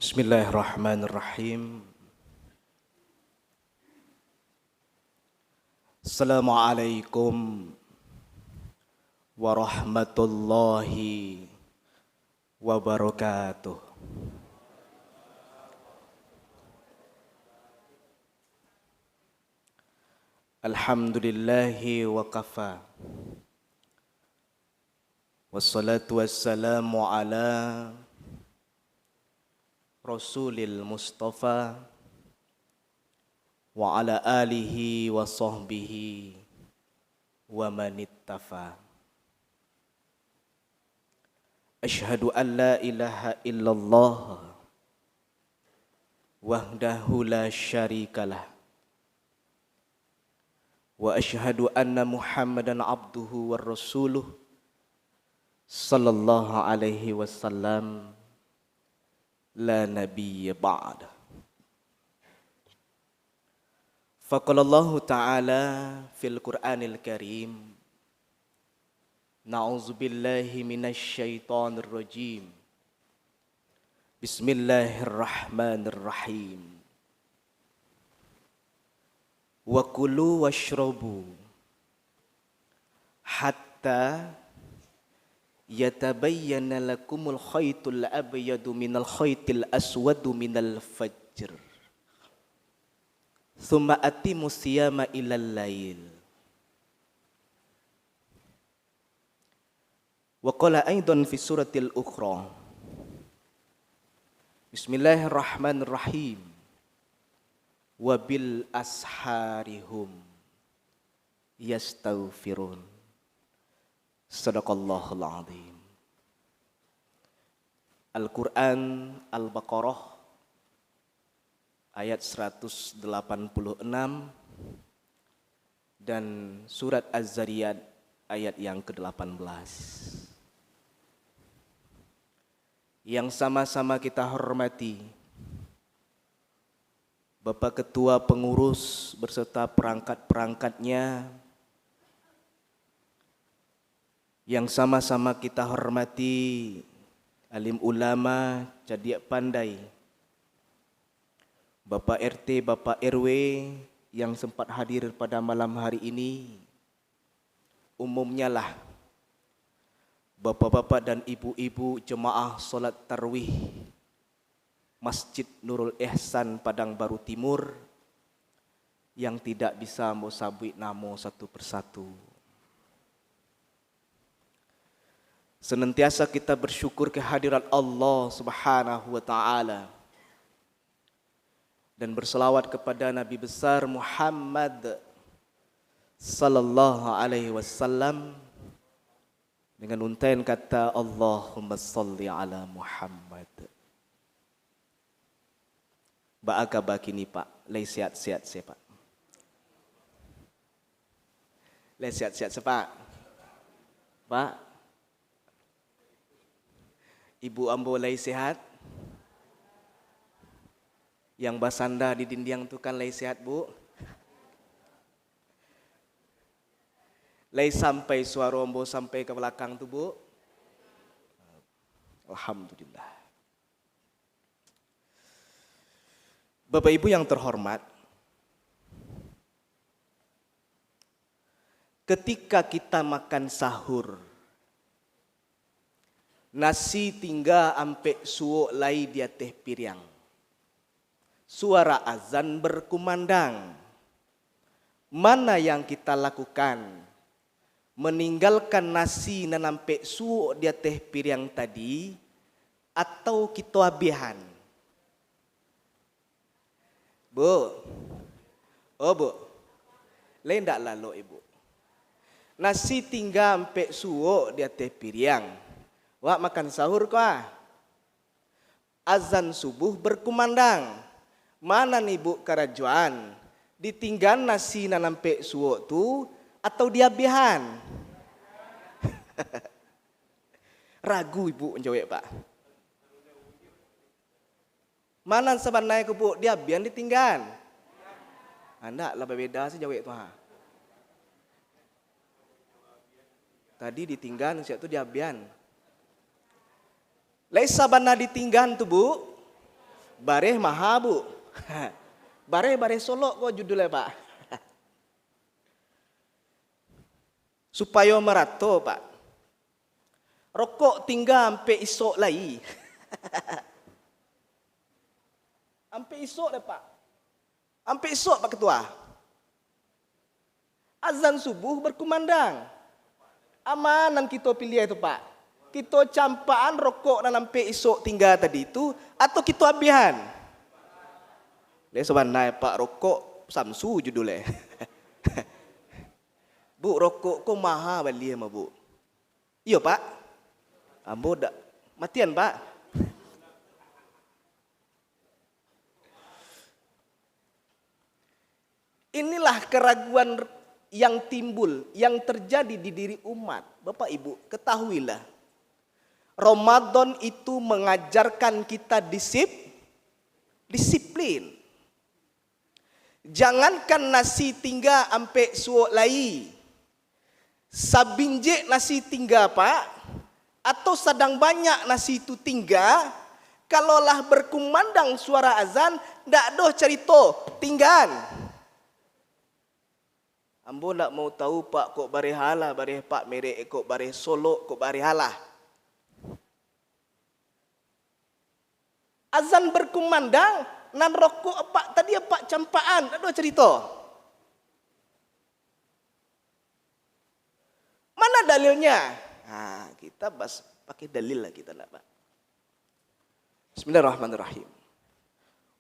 Bismillahirrahmanirrahim. Assalamualaikum warahmatullahi wabarakatuh. Alhamdulillahi wa kafa. Wassalatu wassalamu ala Rasulil Mustafa wa ala alihi wa sahbihi wa manittafa. Ashhadu an la ilaha illallah wahdahu la syarikalah wa ashhadu anna Muhammadan abduhu wa rasuluh sallallahu alaihi wasallam la nabiyya ba'da. Faqala Allah Ta'ala fil Qur'anil Karim, na'udzubillahi minasyaitonir rajim. Bismillahirrahmanirrahim. Wa kulu washrabu hatta yatabayyana lakumul khaytul abyadu minal khaytil aswadu minal fajr. Thumma atimu siyama ilal lail. Wa qala aidan fi suratil ukhra. Bismillahirrahmanirrahim. Wa bil asharihum yastaghfirun. Sadaqallahul azim. Al-Quran Al-Baqarah ayat 186 dan surat Az-Zariyat ayat yang ke-18. Yang sama-sama kita hormati Bapak Ketua Pengurus beserta perangkat-perangkatnya, yang sama-sama kita hormati alim ulama, cadiak pandai, Bapak RT, Bapak RW yang sempat hadir pada malam hari ini, umumnya lah bapak-bapak dan ibu-ibu jemaah solat tarawih Masjid Nurul Ihsan Padang Baru Timur yang tidak bisa mau sabut namo satu persatu. Senantiasa kita bersyukur kehadirat Allah Subhanahu wa taala dan berselawat kepada Nabi besar Muhammad sallallahu alaihi wasallam dengan untaian kata Allahumma salli ala Muhammad. Ba'aka bakini Pak, lay sihat-sihat saya Pak. Lay sihat-sihat saya Pak. Pak, Ibu ambo lay sehat? Yang basanda di dinding tu kan lay sehat Bu? Lay sampai suara ambo sampai ke belakang tu Bu? Alhamdulillah. Bapak Ibu yang terhormat, ketika kita makan sahur, nasi tinggal ampe suo lai di atas piring. Suara azan berkumandang. Mana yang kita lakukan? Meninggalkan nasi dan ampe suo di atas piring tadi atau kita habihan? Bu. Oh Bu. Lain tak lalu Ibu. Nasi tinggal ampe suo di atas piring. Wak makan sahur kah? Azan subuh berkumandang. Mana nih Bu kerajuan? Ditinggal nasi nanampe suwo tu atau diabihan? Ragu Ibu menjawab Pak. Mana sebenarnya Bu diabihan ditinggal? Anda lah berbeda sih jawab tu ha. Tadi ditinggan siap tu diabian. Laisa bana ditinggan tu bu. Bareh maha bu. Bareh solok kok judulnya Pak. Supaya merato Pak. Rokok tinggal sampai esok lagi. Sampai esok deh Pak. Sampai esok Pak Ketua. Azan subuh berkumandang. Amanan kita pilih itu Pak. Kita campaan rokok dan sampai esok tinggal tadi itu atau kita abihan. Dia sebenarnya Pak rokok Samsu judulnya. Bu rokok kok mahal beli sama Bu. Iya Pak. Ambo dak matian Pak. Inilah keraguan yang timbul, yang terjadi di diri umat. Bapak Ibu, ketahuilah. Ramadan itu mengajarkan kita disiplin. Jangankan nasi tinggal ampe suok lai. Sabinjek nasi tinggal Pak, atau sedang banyak nasi itu tinggal, kalaulah berkumandang suara azan, ndak doh cerita tinggal. Ambo nak mau tahu Pak kok bare hala, bare Pak merek kok bare solok, kok bare hala. Azan berkumandang, nan rokok Pak tadi Pak campaan, ada cerita. Mana dalilnya? Nah, kita bahas pakai dalil lah kita nak Pak. Bismillahirrahmanirrahim.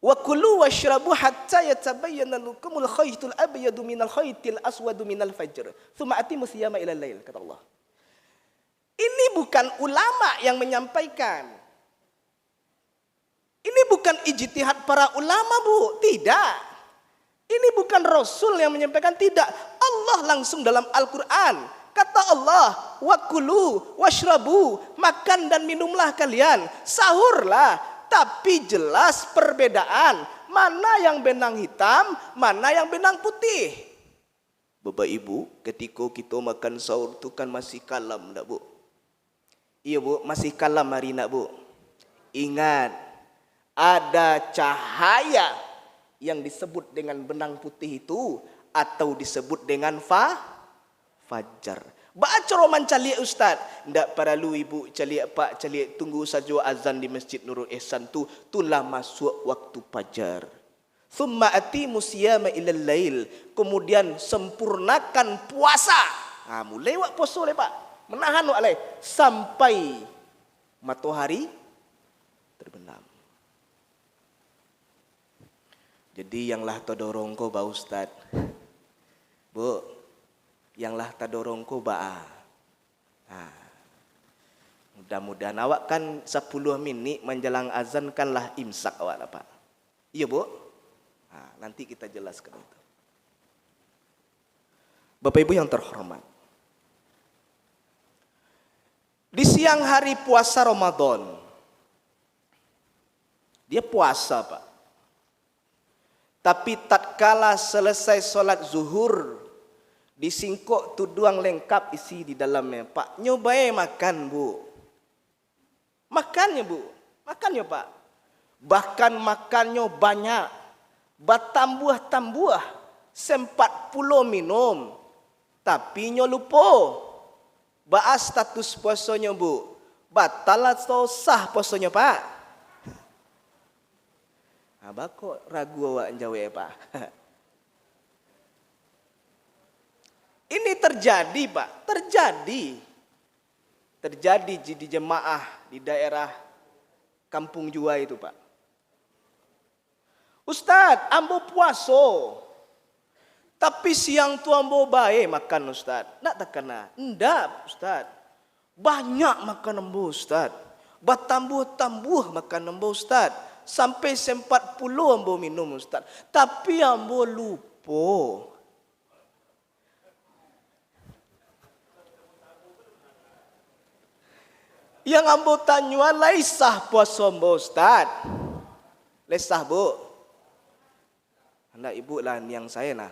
Wa kulu washrabu hatta yatabayyana lakumul khaytul abyadu minal khaytil aswadu minal fajr. Tsumma atimu siyama ilal lail, kata Allah. Ini bukan ulama yang menyampaikan. Ini bukan ijtihad para ulama, Bu. Tidak. Ini bukan Rasul yang menyampaikan, tidak. Allah langsung dalam Al-Quran. Kata Allah, wa kulu washrabu, makan dan minumlah kalian, sahurlah. Tapi jelas perbedaan, mana yang benang hitam, mana yang benang putih. Bapak Ibu, ketika kita makan sahur itu kan masih kalam, tak Bu? Iya Bu, masih kalam hari nak Bu. Ingat, ada cahaya yang disebut dengan benang putih itu atau disebut dengan fajar. Baca roman caliak Ustaz. Ndak perlu ibu caliak Pak caliak, tunggu saja azan di Masjid Nurul Ihsan tu, itulah masuk waktu fajar. Thumma atimu siyama ilal lail, kemudian sempurnakan puasa. Mulai wak puasa le Pak. Menahan wak le sampai matahari terbenam. Jadi yang lah todorong ko ba Ustaz. Bu, yang lah tadorong ko ba. Mudah-mudahan awak kan 10 minit menjelang azan kan lah imsak awak lah Pak. Iya Bu. Nanti kita jelaskan itu. Bapak Ibu yang terhormat. Di siang hari puasa Ramadan. Dia puasa Pak. Tapi tatkala selesai sholat zuhur, disingkok tuduang lengkap isi di dalamnya. Pak, nyobain makan Bu. Makannya Bu. Makannya Pak. Bahkan makannya banyak. Bertambuh-tambuh. Sempat pulau minum. Tapi nyo lupa. Bahas status puasanya Bu. Batal atau sah puasanya Pak? Abah kok ragu awak jawab Pak? Ini terjadi Pak, terjadi di jemaah di daerah Kampung Jua itu Pak. Ustaz, ambo puaso, tapi siang tu ambo bae makan Ustaz. Nak tak kena? Ndak Ustaz. Banyak makan ambo Ustaz. Bertambuh-tambuh makan ambo Ustaz. Sampai sempat puluh ambo minum Ustaz. Tapi ambo lupa. Yang ambo tanya laisah puasa ambo Ustaz. Lesah Bu. Hendak ibu lah yang saya nah.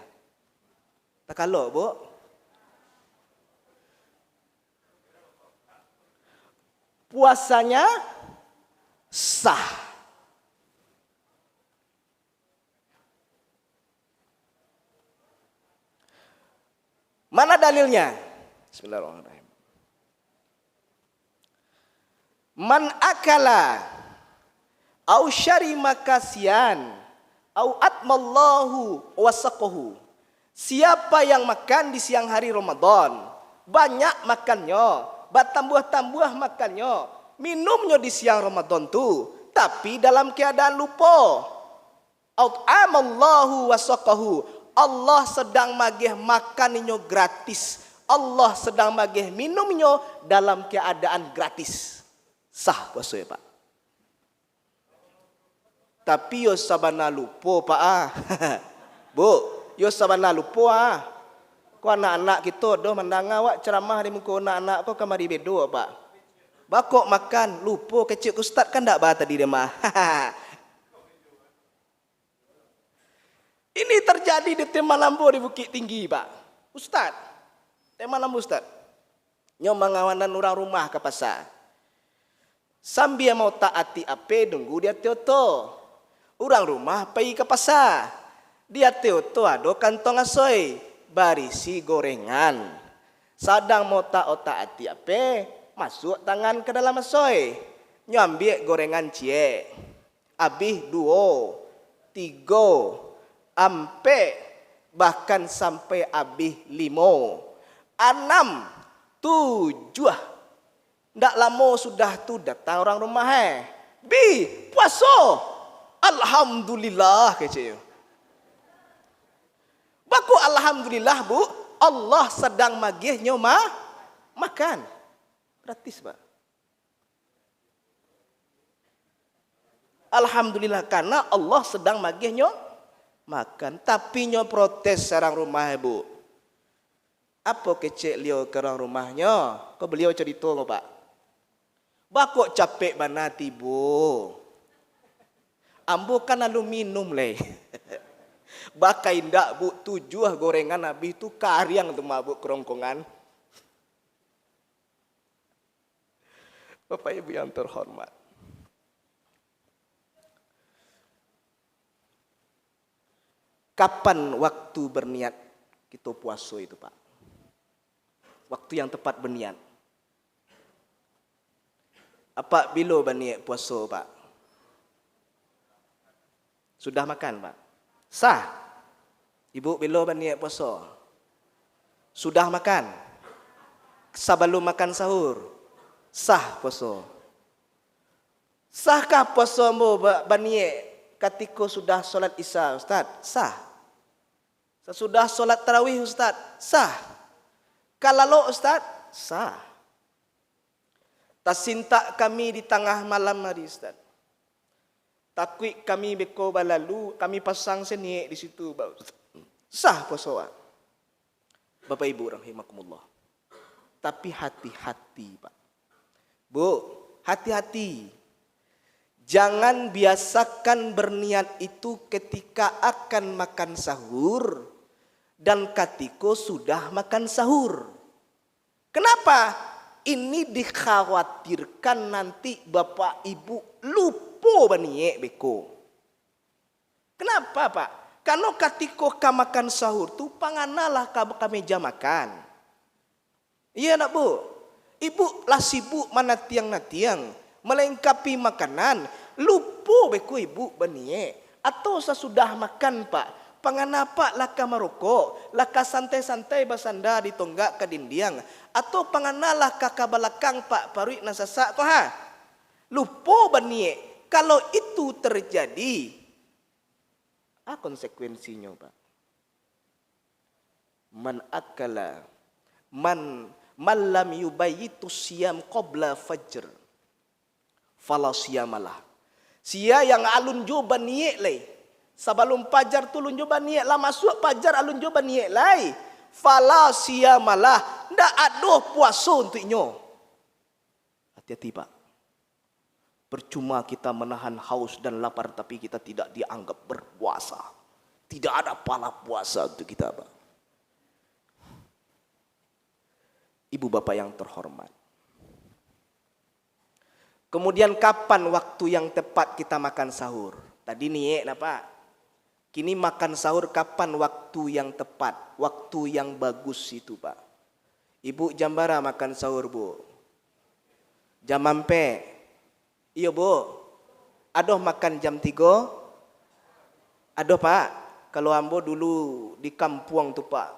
Tak kalau bu. Puasanya sah. Mana dalilnya? Bismillahirrahmanirrahim. Man akala au syarima kasian au atmallahu wasaqahu. Siapa yang makan di siang hari Ramadan, banyak makannya, bertambah-tambah makannya, minumnya di siang Ramadan tu, tapi dalam keadaan lupa. At'amallahu wasaqahu. Allah sedang magih makannya gratis. Allah sedang magih minumnya dalam keadaan gratis. Sah puasa ya Pak. Tapi yo sabana lupa Pak Bu, yo sabana lupa Kau anak-anak kita doh mandang awak ceramah di muka anak-anak kau kamari bedo Pak. Bakok makan lupa kecil ustaz kan dak bah tadi dia mah. Ini terjadi di Tema Lambu di Bukit Tinggi, Pak. Ustaz, Tema Lambu Ustaz. Nyom mengawanan orang rumah ke pasar. Sambil mau taati ape, nunggu dia teoto. Orang rumah pergi ke pasar. Dia teoto ada kantong asoy, barisi gorengan. Sadang mau taati ape, masuk tangan ke dalam asoy. Nyambil gorengan cie. Abih 2, 3, ampe bahkan sampai habis 5, 6, 7. Ndak lama sudah tu datang orang rumah Bi, puasa. Alhamdulillah kecil. Baku alhamdulillah Bu, Allah sedang magihnya makan. Gratis Pak. Alhamdulillah karena Allah sedang magihnya makan, tapi nyo protes sarang rumah ibu. Apa kecek liau ke orang rumahnya? Kau beliau cerita lo Pak. Bakok capek banget ibu. Ambo kan lalu minum leh. Bakai ndak Bu 7 gorengan habis tu kariang tu mabuk kerongkongan. Bapak Ibu yang terhormat. Kapan waktu berniat kita puasa itu Pak? Waktu yang tepat berniat. Apa bila berniat puasa Pak? Sudah makan Pak? Sah. Ibu bila berniat puasa? Sudah makan? Sebelum makan sahur? Sah puasa. Sahkah puasa mu berniat ketika sudah solat Isya Ustaz? Sah. Sesudah solat tarawih Ustaz? Sah. Kalau Ustaz? Sah. Tasinta kami di tengah malam hari Ustaz. Takui kami beko balalu, kami pasang seni di situ. Sah puasa. Bapak Ibu rahimakumullah. Tapi hati-hati Pak. Bu, hati-hati. Jangan biasakan berniat itu ketika akan makan sahur dan ketika sudah makan sahur. Kenapa? Ini dikhawatirkan nanti Bapak Ibu lupa berniat beko. Kenapa Pak? Karena ketika makan sahur tu panganalah ke meja makan. Iya nak Bu? Ibu lah sibuk mana tiang-tiang melengkapi makanan, lupa beko ibu berniat. Atau sesudah makan Pak, panganapa laka merokok, laka santai-santai bersandar di tonggak ke dinding, atau panganalah kakak belakang Pak paruik nasasak kau lupa berniat. Kalau itu terjadi, konsekuensinya Pak? Man akala man lam yubayyitu siyam qabla fajr fala siyamalah. Sia yang alun jo berniat lai. Sebelum fajar tu alun jo berniat lah, masuk fajar alun jo berniat lai. Fala siyamalah. Ndak ada puasa untuknya. Hati-hati Pak. Percuma kita menahan haus dan lapar tapi kita tidak dianggap berpuasa. Tidak ada pahala puasa untuk kita, Pak. Ibu bapak yang terhormat. Kemudian kapan waktu yang tepat kita makan sahur? Tadi nih, Pak. Kini makan sahur kapan waktu yang tepat? Waktu yang bagus itu, Pak. Ibu jam berapa makan sahur, Bu? Jam ampe. Iya, Bu. Aduh makan jam 3. Aduh, Pak. Kalau ambo dulu di kampung tuh, Pak.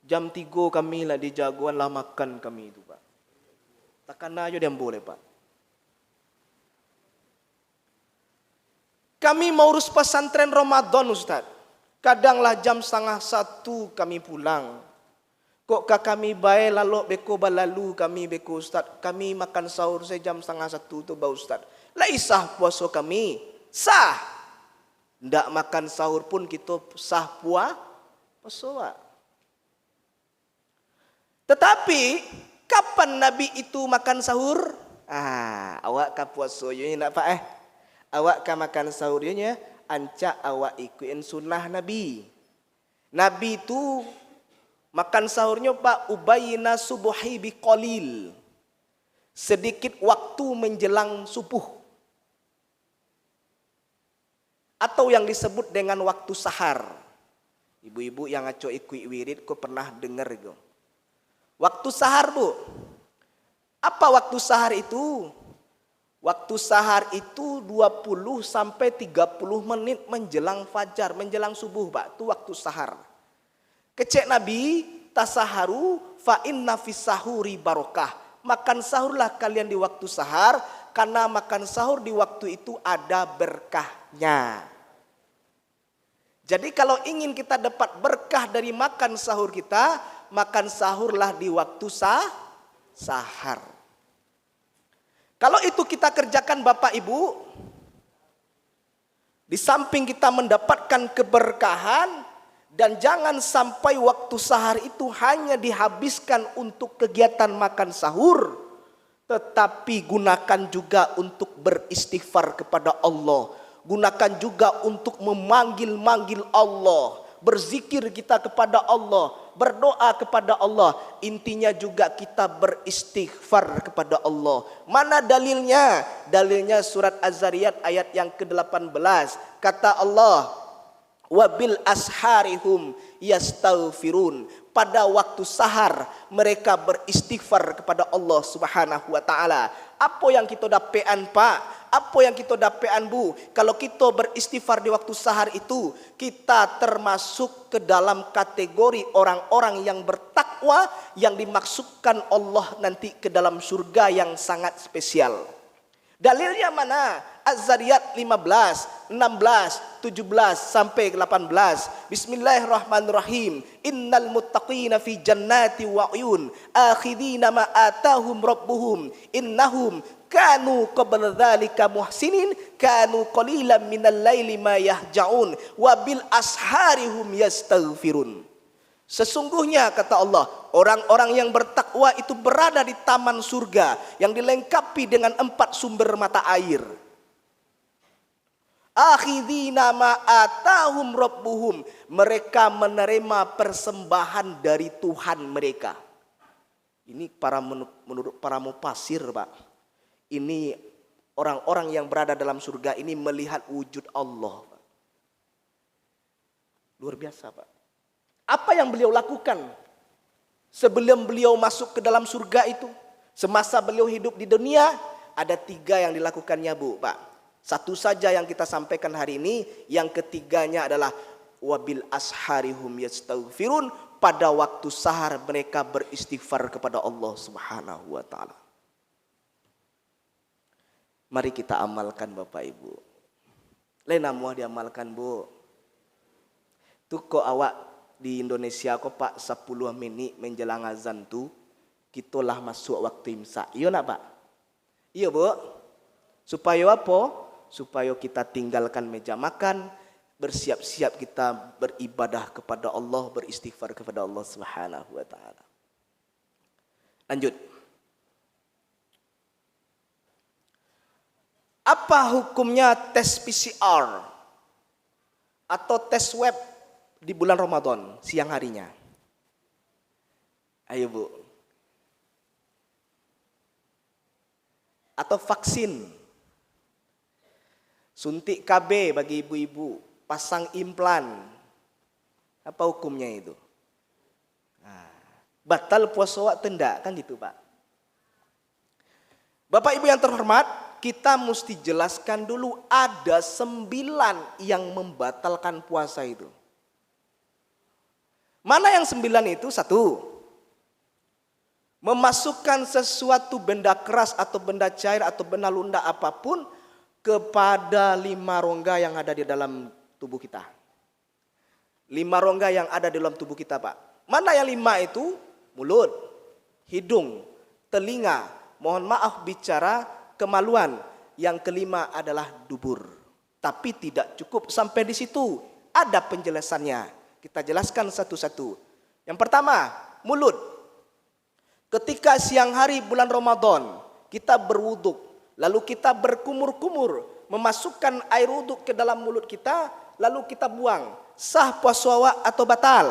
Jam 3 kami lah di jagoan lah makan kami itu, Pak. Takkan aja dia boleh, Pak. Kami mau urus pesantren Ramadan, Ustaz. Kadanglah jam 12:30 kami pulang. Kok kami baik lalu beko balalu kami beko, Ustaz. Kami makan sahur saya jam 12:30 tuh, Pak Ustaz. Lah isah puasa kami. Sah. Ndak makan sahur pun kita sah puasa, Pak. Tetapi kapan Nabi itu makan sahur? Awak ka puasa ye nak, Pak Awak ka makan sahur ye anca awak ikutin sunnah Nabi. Nabi itu makan sahurnya, Pak, ubayna subuhi biqalil. Sedikit waktu menjelang subuh. Atau yang disebut dengan waktu sahar. Ibu-ibu yang ngaco ikut wirid kok pernah dengar gitu. Waktu sahar, Bu. Apa waktu sahar itu? Waktu sahar itu 20 sampai 30 menit menjelang fajar, menjelang subuh, Pak. Itu waktu sahar. Kecek Nabi, tasaharu fa inna fis sahuri barokah. Makan sahurlah kalian di waktu sahar, karena makan sahur di waktu itu ada berkahnya. Jadi kalau ingin kita dapat berkah dari makan sahur kita, makan sahurlah di waktu sahar. Kalau itu kita kerjakan, Bapak Ibu, di samping kita mendapatkan keberkahan, dan jangan sampai waktu sahar itu hanya dihabiskan untuk kegiatan makan sahur, tetapi gunakan juga untuk beristighfar kepada Allah. Gunakan juga untuk memanggil-manggil Allah, berzikir kita kepada Allah, berdoa kepada Allah. Intinya juga kita beristighfar kepada Allah. Mana dalilnya? Dalilnya surat Az-Zariyat ayat yang ke-18. Kata Allah, wabil asharihum yastaghfirun. Pada waktu sahar mereka beristighfar kepada Allah Subhanahu wa taala. Apa yang kita dapean, Pak? Apa yang kita dapean, Bu? Kalau kita beristighfar di waktu sahar itu, kita termasuk ke dalam kategori orang-orang yang bertakwa, yang dimaksudkan Allah nanti ke dalam surga yang sangat spesial. Dalilnya mana? Az-Zariyat 15, 16, 17 sampai 18. Bismillahirrahmanirrahim. Innal muttaqina fi jannati wa uyun, akhidina ma atahum rabbuhum, innahum kanu qabla dzalika muhsinin, kanu qalilan minal laili ma yahja'un, wa bil asharihum yastaghfirun. Sesungguhnya kata Allah, orang-orang yang bertakwa itu berada di taman surga yang dilengkapi dengan 4 sumber mata air. Akhidina ma atahum rabbuhum, mereka menerima persembahan dari Tuhan mereka. Ini menurut para mufasir, Pak. Ini orang-orang yang berada dalam surga ini melihat wujud Allah, Pak. Luar biasa, Pak. Apa yang beliau lakukan sebelum beliau masuk ke dalam surga itu? Semasa beliau hidup di dunia, ada 3 yang dilakukannya, Bu, Pak. Satu saja yang kita sampaikan hari ini, yang ketiganya adalah wabil asharihum yastaghfirun. Pada waktu sahar mereka beristighfar kepada Allah Subhanahu wa taala. Mari kita amalkan, Bapak Ibu. Lena muah diamalkan, Bu. Tuh kok awak di Indonesia kok, Pak, 10 menit menjelang azan tuh kitalah masuk waktu imsak. Iya nak, Pak? Iya, Bu. Supaya apa? Supaya kita tinggalkan meja makan, bersiap-siap kita beribadah kepada Allah, beristighfar kepada Allah Subhanahu wa taala. Lanjut. Apa hukumnya tes PCR? atau tes swab di bulan Ramadan siang harinya? Ayo Bu. Atau vaksin. Suntik KB bagi ibu-ibu, pasang implan. Apa hukumnya itu? Nah, batal puasa wak tendak, kan gitu Pak. Bapak Ibu yang terhormat, kita mesti jelaskan dulu ada 9 yang membatalkan puasa itu. Mana yang 9 itu? 1. Memasukkan sesuatu benda keras atau benda cair atau benda lunak apapun kepada 5 rongga yang ada di dalam tubuh kita. 5 rongga yang ada di dalam tubuh kita Pak. Mana yang 5 itu? Mulut, hidung, telinga, mohon maaf bicara, kemaluan. Yang kelima adalah dubur. Tapi tidak cukup sampai di situ. Ada penjelasannya. Kita jelaskan satu-satu. Yang pertama, mulut. Ketika siang hari bulan Ramadan, kita berwuduk. Lalu kita berkumur-kumur, memasukkan air wuduk ke dalam mulut kita, lalu kita buang. Sah puasa awak atau batal?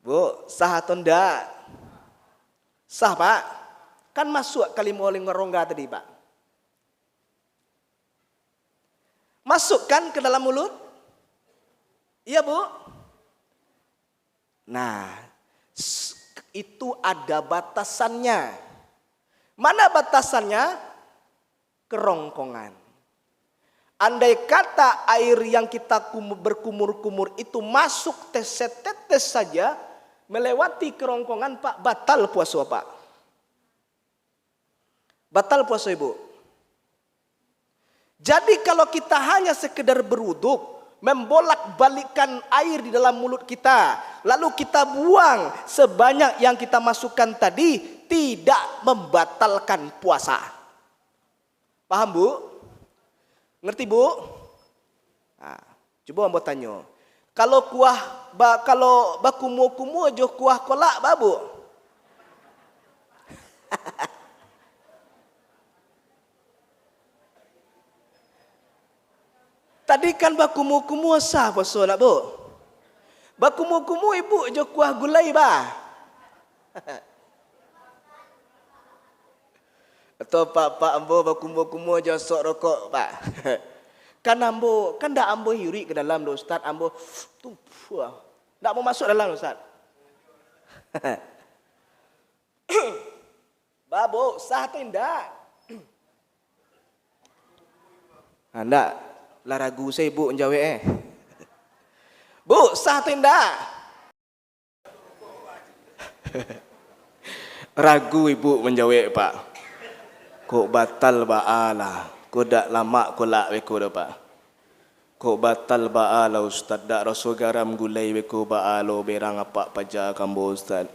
Bu, sah atau enggak? Sah Pak. Kan masuk kalimah rongga tadi Pak. Masukkan ke dalam mulut? Iya Bu. Nah, itu ada batasannya. Mana batasannya? Kerongkongan. Andai kata air yang kita berkumur-kumur itu masuk setetes saja, melewati kerongkongan Pak, batal puasa Pak. Batal puasa Ibu. Jadi kalau kita hanya sekedar berwuduk, membolak-balikkan air di dalam mulut kita, lalu kita buang sebanyak yang kita masukkan tadi, tidak membatalkan puasa. Paham Bu? Ngerti Bu? Nah, coba ambo tanya. Kalau kalau bakumu-kumu aja kuah kolak babu. Tadi kan bakumu-kumu sah puasa nak Bu. Bakumu-kumu ibu aja kuah gulai bah. Atau pak ambo bakumu-kumu aja sok rokok Pak. Kan ambo, kan dak ambo hirik ke dalam do Ustaz, ambo tu ndak mau masuk dalam Ustaz. Babo, sah atau enggak? Anda lah ragu saya Bu menjawab Bu, sah atau enggak? Ragu ibu menjawab Pak. Kok batal ba'ala. Kok dak lama kolak weko dah Pak. Kok batal ba'ala Ustaz. Dak rasa garam gulai weko ba'alo berang apa paja kambo Ustaz.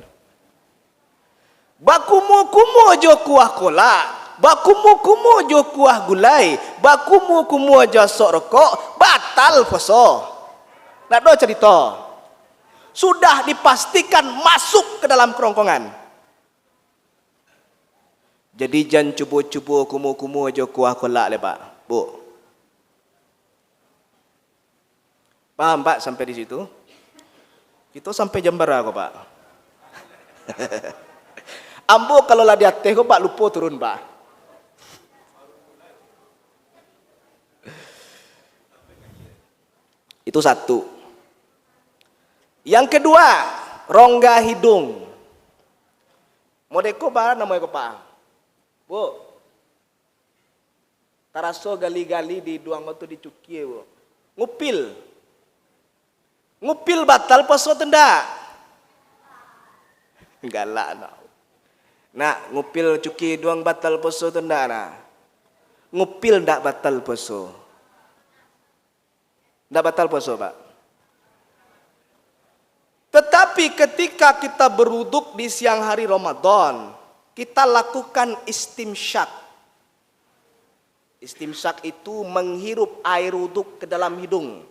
Bakumu-kumu jo kuah kolak. Bakumu-kumu jo kuah gulai. Bakumu-kumu jo sok rokok. Batal puasa. Nak do cerita. Sudah dipastikan masuk ke dalam kerongkongan. Jadi jangan cubu-cubu kumu-kumu aja kuah kolak le Pak. Bu. Paham Pak sampai di situ? Kita sampai jam berapa Pak? Ambo kalau lah di atas kok Pak lupa turun Pak. Itu satu. Yang kedua, rongga hidung. Modeko Pak namanya Pak. Bu, taraso gali-gali di duang waktu dicuki Bu. Ngupil. Ngupil batal puasa tenda. Galak nak. Nak ngupil cuki duang batal puasa tenda nak. Ngupil ndak batal puasa. Ndak batal puasa Pak. Tetapi ketika kita berwuduk di siang hari Ramadan, kita lakukan istimsyak. Istimsyak itu menghirup air wuduk ke dalam hidung.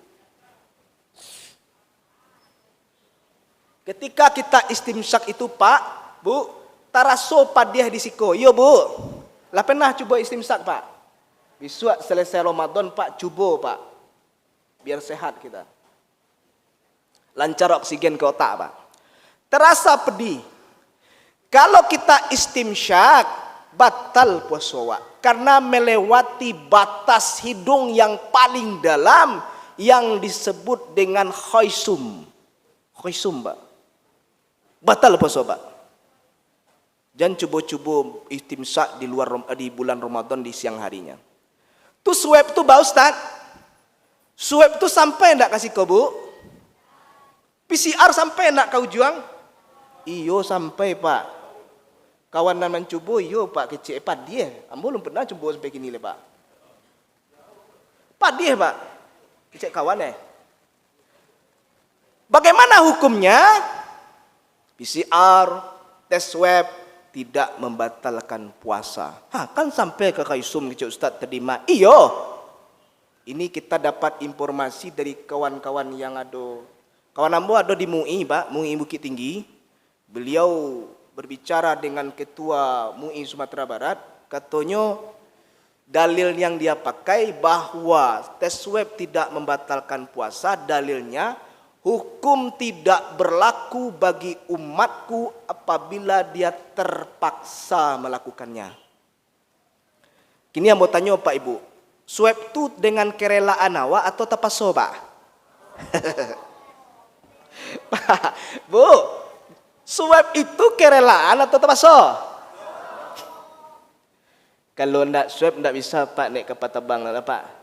Ketika kita istimsyak itu Pak, Bu, taraso padiah di siko. Yo Bu, lah pernah coba istimsyak Pak? Besok selesai Ramadan Pak, cuba Pak. Biar sehat kita. Lancar oksigen ke otak Pak. Terasa pedih. Kalau kita istimsyak, batal puasa Pak. Karena melewati batas hidung yang paling dalam yang disebut dengan khaisum. Khaisum Pak. Batal puasa Pak. Jangan coba-coba istimsyak di bulan Ramadan di siang harinya. Tuh swab tuh Pak Ustaz. Swab tuh sampai enggak kasih kau Bu? PCR sampai enggak kau juang? Iyo sampai Pak. Kawan nan mencoba iyo Pak kecil Pak dia. Ambo belum pernah coba sampai kini le Pak. Pak dia Pak. Kecil kawan Bagaimana hukumnya? PCR, tes swab tidak membatalkan puasa. Kan sampai ke kaisum kecil Ustaz terima. Iyo. Ini kita dapat informasi dari kawan-kawan yang ada. Kawan ambo ada di MUI Pak, MUI Bukit Tinggi. Beliau berbicara dengan ketua MUI Sumatera Barat. Katanya dalil yang dia pakai bahwa tes swab tidak membatalkan puasa. Dalilnya hukum tidak berlaku bagi umatku apabila dia terpaksa melakukannya. Kini yang mau tanya Pak Ibu, swab itu dengan kerelaan awak atau terpaksa Pak? Pak, Bu, swab itu kerelaan atau terpaksa? Kalau ndak swab ndak bisa Pak naik kapal terbang lah Pak.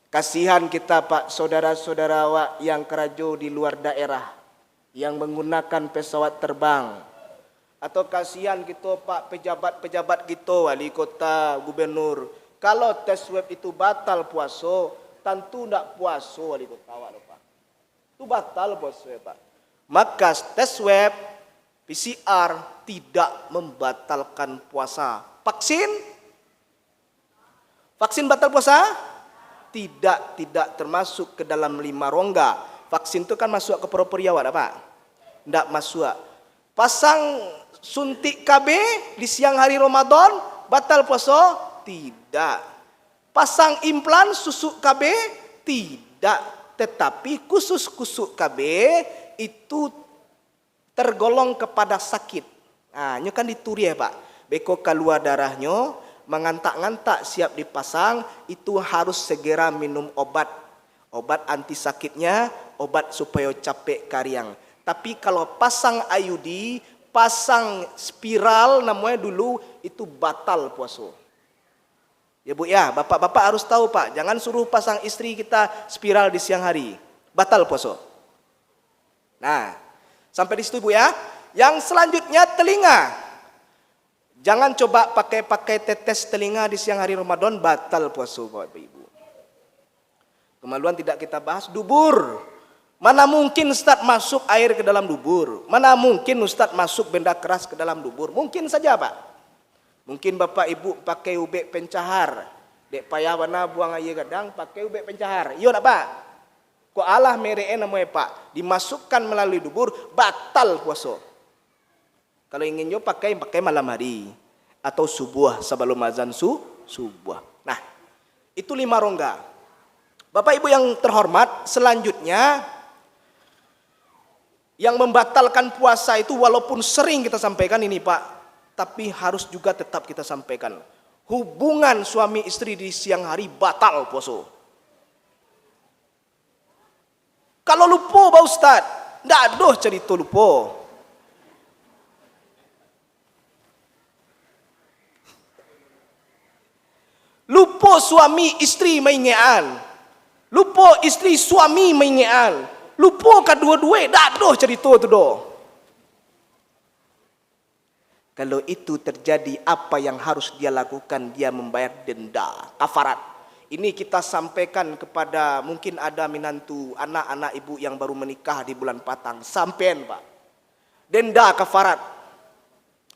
Kasihan kita Pak, saudara-saudara awak yang kerajo di luar daerah, yang menggunakan pesawat terbang. Atau kasihan kita Pak, pejabat-pejabat kita, wali kota, gubernur. Kalau tes swab itu batal puasa, tentu tidak puasa wali kota awak Pak. Itu batal puasa Pak. Maka tes swab, PCR tidak membatalkan puasa. Vaksin batal puasa? Tidak termasuk ke dalam 5 rongga. Vaksin itu kan masuk ke paru-paru awak Pak? Tidak masuk. Pasang suntik KB di siang hari Ramadan batal puasa? Tidak. Pasang implan susuk KB? Tidak. Tetapi khusus KB itu tergolong kepada sakit. Nah, ini kan dituri ya Pak. Beko keluar darahnya, mengantak-ngantak siap dipasang, itu harus segera minum obat anti sakitnya, obat supaya capek kariang. Tapi kalau pasang IUD, pasang spiral namanya dulu, itu batal puasa. Ya Bu ya, bapak-bapak harus tahu Pak, jangan suruh pasang istri kita spiral di siang hari, batal puasa. Nah, sampai di situ Bu ya. Yang selanjutnya telinga. Jangan coba pakai tetes telinga di siang hari Ramadan, batal puasa Bapak Ibu. Kemaluan tidak kita bahas. Dubur. Mana mungkin Ustaz masuk air ke dalam dubur? Mana mungkin Ustaz masuk benda keras ke dalam dubur? Mungkin saja Pak. Mungkin Bapak Ibu pakai ubek pencahar. Dek payah wana buang air gadang pakai ubek pencahar. Iya tak Pak? Kok Allah mereke namanya Pak. Dimasukkan melalui dubur, batal puasa. Kalau ingin nyo pakai malam hari atau subuh sebelum azan subuh. Nah, itu 5 rongga. Bapak Ibu yang terhormat, selanjutnya yang membatalkan puasa itu walaupun sering kita sampaikan ini Pak, tapi harus juga tetap kita sampaikan. Hubungan suami istri di siang hari batal puasa. Kalau lupa Pak Ustaz, ndak ada cerita lupa. Lupa suami istri maingean. Lupa istri suami maingean. Lupa kedua-dua, dak doh cerita tu doh. Kalau itu terjadi, apa yang harus dia lakukan? Dia membayar denda, kafarat. Ini kita sampaikan kepada mungkin ada minantu anak-anak ibu yang baru menikah di bulan Patang. Sampean Pak. Denda kafarat.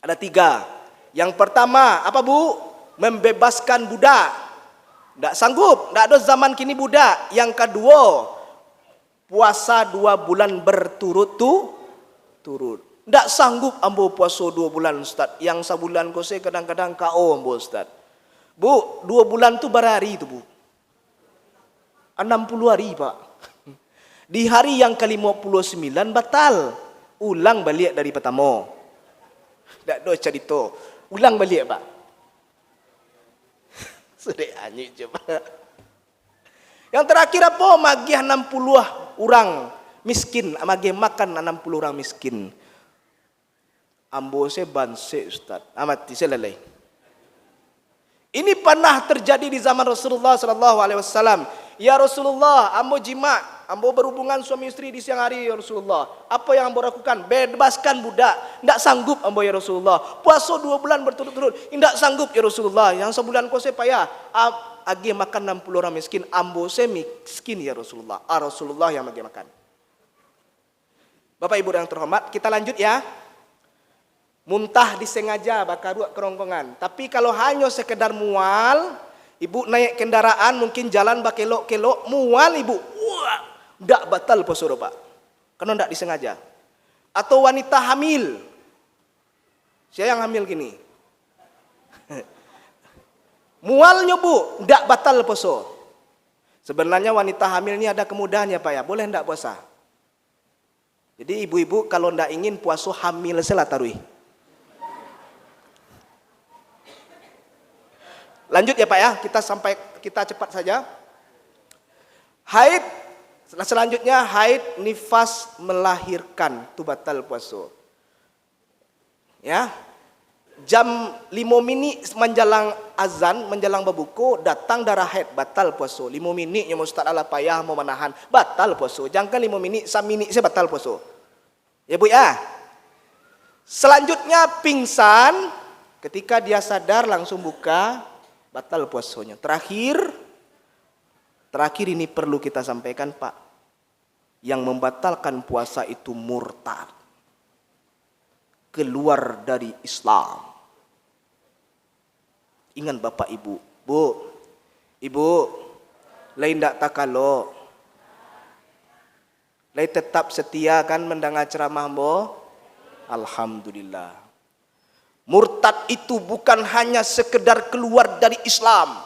Ada 3. Yang pertama, apa Bu? Membebaskan budak. Tidak sanggup, tidak ada zaman kini budak. Yang kedua, puasa 2 bulan berturut-turut. Tidak sanggup ambo puasa 2 bulan Ustaz. Yang sebulan kose kadang-kadang KO ambo Ustaz. Bu, 2 bulan tuh berhari itu, Bu. 60 hari, Pak. Di hari yang ke-59 batal. Ulang balik dari pertama. Tak ada cerita. Ulang balik, Pak. Sudah anjing coba. Yang terakhir apa? Magih 60 orang miskin. Magih makan 60 orang miskin. Ambo saya banse, Ustaz. Amati saya lalai. Ini pernah terjadi di zaman Rasulullah SAW. Ya Rasulullah, ambo jima, ambo berhubungan suami istri di siang hari ya Rasulullah. Apa yang ambo lakukan? Bebaskan budak. Tidak sanggup ambo ya Rasulullah. Puasa 2 bulan berturut-turut. Tidak sanggup ya Rasulullah. Yang sebulan kau saya payah. Agi makan 60 orang miskin. Ambo saya miskin ya Rasulullah. Rasulullah yang bagi makan. Bapak Ibu yang terhormat, kita lanjut ya. Muntah disengaja bakar kerongkongan. Tapi kalau hanya sekedar mual, ibu naik kendaraan mungkin jalan bakelok-kelok, mual ibu, wah, ndak batal puasa Pak. Karena ndak disengaja. Atau wanita hamil. Saya yang hamil gini. Mualnya Bu, ndak batal puasa. Sebenarnya wanita hamil ini ada kemudahannya Pak ya, boleh ndak puasa. Jadi ibu-ibu kalau ndak ingin puasa hamil salah taruh. Lanjut ya Pak ya, kita cepat saja. Haid, selanjutnya haid nifas melahirkan, itu batal puasa. Ya. Jam 5 menit menjelang azan, menjelang berbuka, datang darah haid, batal puasa. 5 menit yang Ustaz Allah payah mau menahan, batal puasa. Jangan 5 menit, 1 menit saya batal puasa. Ya Bu ya. Selanjutnya pingsan, ketika dia sadar langsung buka, batal puasanya. Terakhir ini perlu kita sampaikan Pak. Yang membatalkan puasa itu murtad. Keluar dari Islam. Ingat Bapak Ibu. Bu, Ibu, lain tak takalo. Lain tetap setia kan mendengar ceramah Bo? Alhamdulillah. Murtad itu bukan hanya sekedar keluar dari Islam.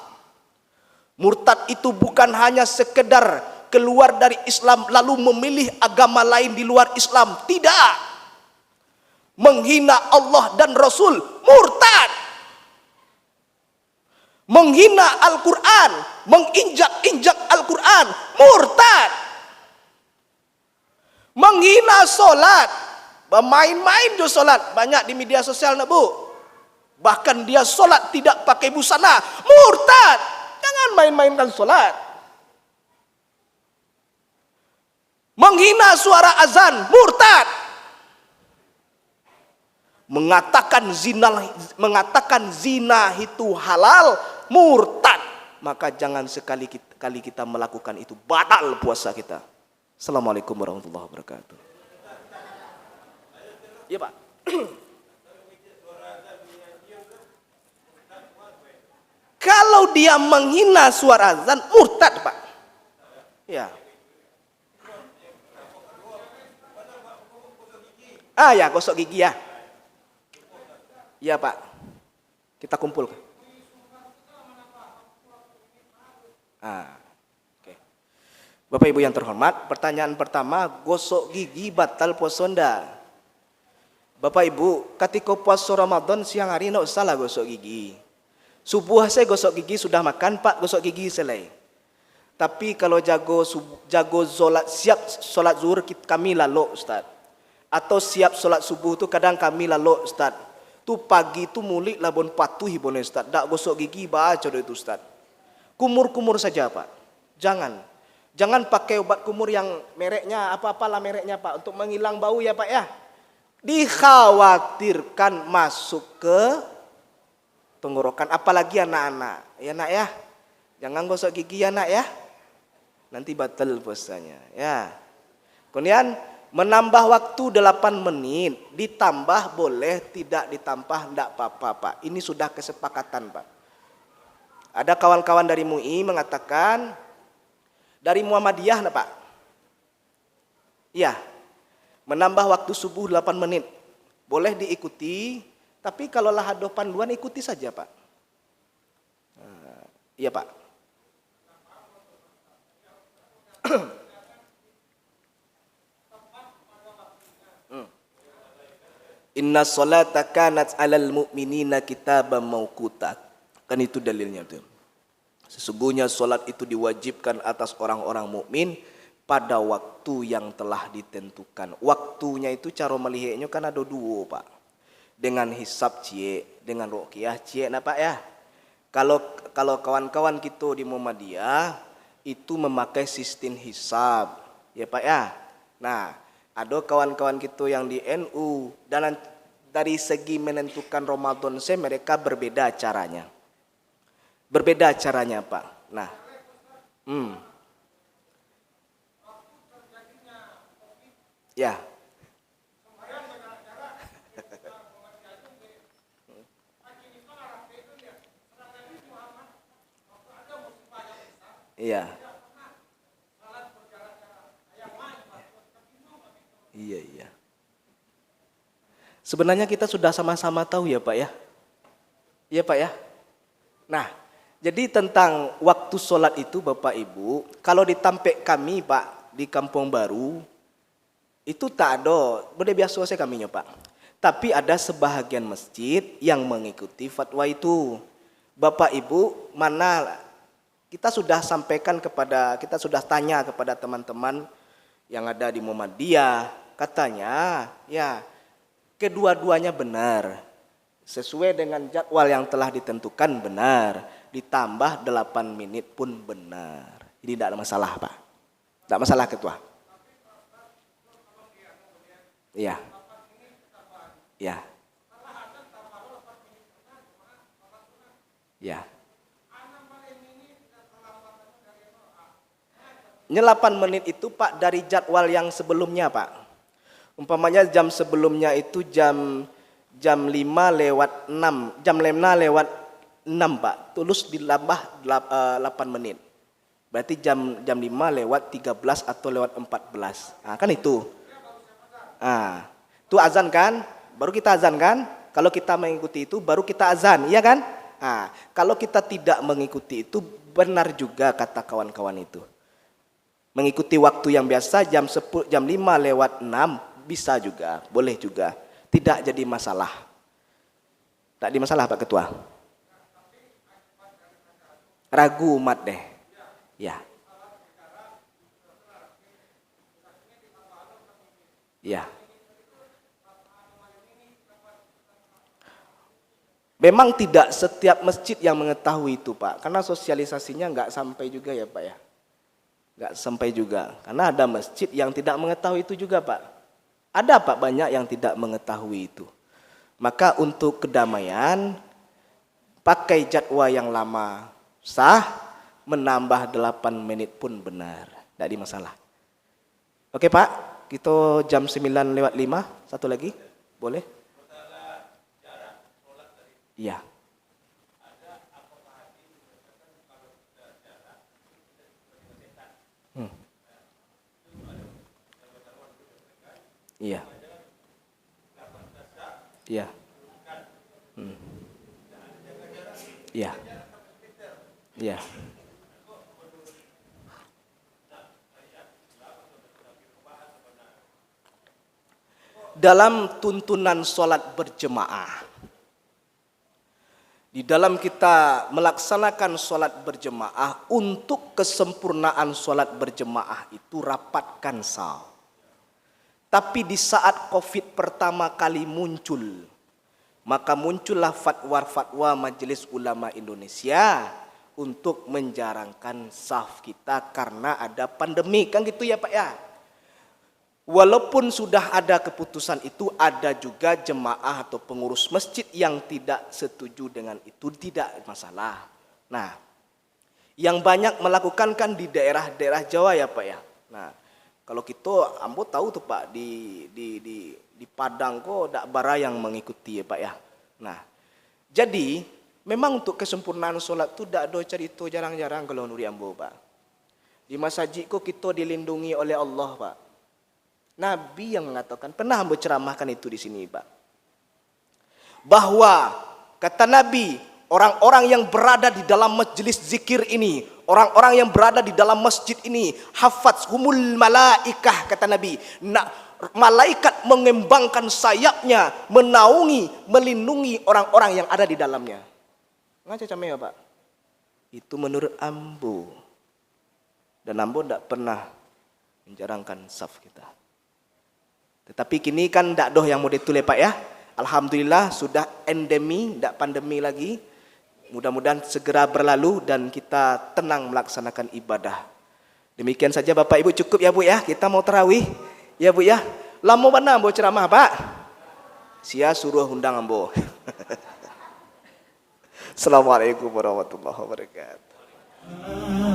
Murtad itu bukan hanya sekedar keluar dari Islam lalu memilih agama lain di luar Islam. Tidak. Menghina Allah dan Rasul, murtad. Menghina Al-Quran, menginjak-injak Al-Quran, murtad. Menghina solat, bermain-main jo solat, banyak di media sosial nak Bu. Bahkan dia solat tidak pakai busana, murtad. Jangan main-mainkan solat. Menghina suara azan, murtad. Mengatakan zina itu halal, murtad. Maka jangan sekali-kali kita melakukan itu, batal puasa kita. Assalamualaikum warahmatullahi wabarakatuh. Iya Pak. Kalau dia menghina suara azan, murtad Pak. Ya. Ya gosok gigi ya. Iya Pak. Kita kumpul. Oke. Bapak Ibu yang terhormat, pertanyaan pertama, gosok gigi batal puasa ndak? Bapak Ibu, ketika puasa Ramadan siang hari tidak usah lah gosok gigi. Subuh saya gosok gigi sudah makan Pak, gosok gigi selesai. Tapi kalau jago siap solat zuhur kami lalu Ustaz. Atau siap solat subuh tu kadang kami lalu Ustaz. Tu pagi tu mulik labon patuhi boleh Ustaz. Tak gosok gigi baca itu Ustaz. Kumur-kumur saja Pak. Jangan pakai obat kumur yang mereknya apa-apalah mereknya Pak untuk menghilang bau ya Pak ya. Dikhawatirkan masuk ke tenggorokan, apalagi anak-anak. Ya nak ya. Jangan gosok gigi ya nak ya. Nanti batal puasanya ya. Kemudian menambah waktu 8 menit, ditambah boleh, tidak ditambah tidak apa-apa Pak. Ini sudah kesepakatan Pak. Ada kawan-kawan dari MUI mengatakan dari Muhammadiyah nah Pak. Iya. Menambah waktu subuh 8 menit. Boleh diikuti, tapi kalau lah ada panduan ikuti saja Pak. Iya Pak. Inna sholata kanat 'alal mu'minina kitaban mauquta. Kan itu dalilnya tuh. Sesungguhnya solat itu diwajibkan atas orang-orang mukmin pada waktu yang telah ditentukan. Waktunya itu cara melihatnya kan ada dua Pak. Dengan hisab cie, dengan ruqyah cie, nah Pak ya. Kalau kawan-kawan kita di Muhammadiyah itu memakai sistem hisab, ya Pak ya. Nah, ada kawan-kawan kita yang di NU dan dari segi menentukan Ramadan mereka berbeda caranya. Berbeda caranya Pak. Nah, ya, iya, iya, iya. Sebenarnya kita sudah sama-sama tahu ya Pak ya. Iya Pak ya. Nah, jadi tentang waktu sholat itu Bapak Ibu, kalau di Tampek kami Pak, di Kampung Baru, itu tak ada, boleh biasa saya kaminya Pak. Tapi ada sebahagian masjid yang mengikuti fatwa itu. Bapak Ibu, mana kita sudah sampaikan kita sudah tanya kepada teman-teman yang ada di Muhammadiyah, katanya ya kedua-duanya benar. Sesuai dengan jadwal yang telah ditentukan benar. Ditambah 8 menit pun benar. Jadi tidak ada masalah Pak. Tidak masalah Ketua. Iya. Iya. Iya. 8 menit itu Pak dari jadwal yang sebelumnya Pak. Umpamanya jam sebelumnya itu jam 5:06, jam 5:06 Pak, terus ditambah 8 menit. Berarti jam 5:13 atau lewat 14. Nah, kan itu. Ah, itu azan kan? Baru kita azan kan? Kalau kita mengikuti itu baru kita azan, iya kan? Ah, kalau kita tidak mengikuti itu benar juga kata kawan-kawan itu. Mengikuti waktu yang biasa jam 5:06 bisa juga, boleh juga. Tidak jadi masalah. Tak di masalah Pak Ketua. Ragu umat deh. Ya. Ya. Memang tidak setiap masjid yang mengetahui itu Pak. Karena sosialisasinya nggak sampai juga ya Pak ya. Nggak sampai juga. Karena ada masjid yang tidak mengetahui itu juga Pak. Ada Pak banyak yang tidak mengetahui itu. Maka untuk kedamaian, pakai jadwal yang lama sah, menambah 8 menit pun benar. Tidak ada masalah. Oke Pak, kita jam 9:05, satu lagi, boleh? Iya. Iya. Iya. Iya. Iya. Dalam tuntunan sholat berjemaah, di dalam kita melaksanakan sholat berjemaah, untuk kesempurnaan sholat berjemaah itu rapatkan saf. Tapi di saat COVID pertama kali muncul, maka muncullah fatwa Majelis Ulama Indonesia untuk menjarangkan saf kita karena ada pandemi, kan gitu ya Pak ya. Walaupun sudah ada keputusan itu, ada juga jemaah atau pengurus masjid yang tidak setuju dengan itu, tidak masalah. Nah, yang banyak melakukan kan di daerah-daerah Jawa ya Pak ya. Nah, kalau kita ambo tahu tuh Pak di Padang kok dak bara yang mengikuti ya Pak ya. Nah, jadi memang untuk kesempurnaan sholat itu dak ada cerita jarang-jarang kalau nuri ambo Pak. Di masjid kok kita dilindungi oleh Allah Pak. Nabi yang mengatakan, pernah berceramahkan itu di sini Pak, bahwa kata Nabi, orang-orang yang berada di dalam majelis zikir ini, orang-orang yang berada di dalam masjid ini, hafatzhumul malaikah, kata Nabi. Malaikat mengembangkan sayapnya, menaungi, melindungi orang-orang yang ada di dalamnya. Ngaca camai ya Pak? Itu menurut Ambo. Dan Ambo tidak pernah menjarangkan saf kita. Tetapi kini kan tidak doh yang mau ditulis Pak ya. Alhamdulillah sudah endemi, tidak pandemi lagi. Mudah-mudahan segera berlalu dan kita tenang melaksanakan ibadah. Demikian saja Bapak Ibu, cukup ya Bu ya. Kita mau tarawih ya Bu ya. Lama mana Ambo ceramah Pak? Sia suruh undang Ambo. Assalamualaikum warahmatullahi wabarakatuh.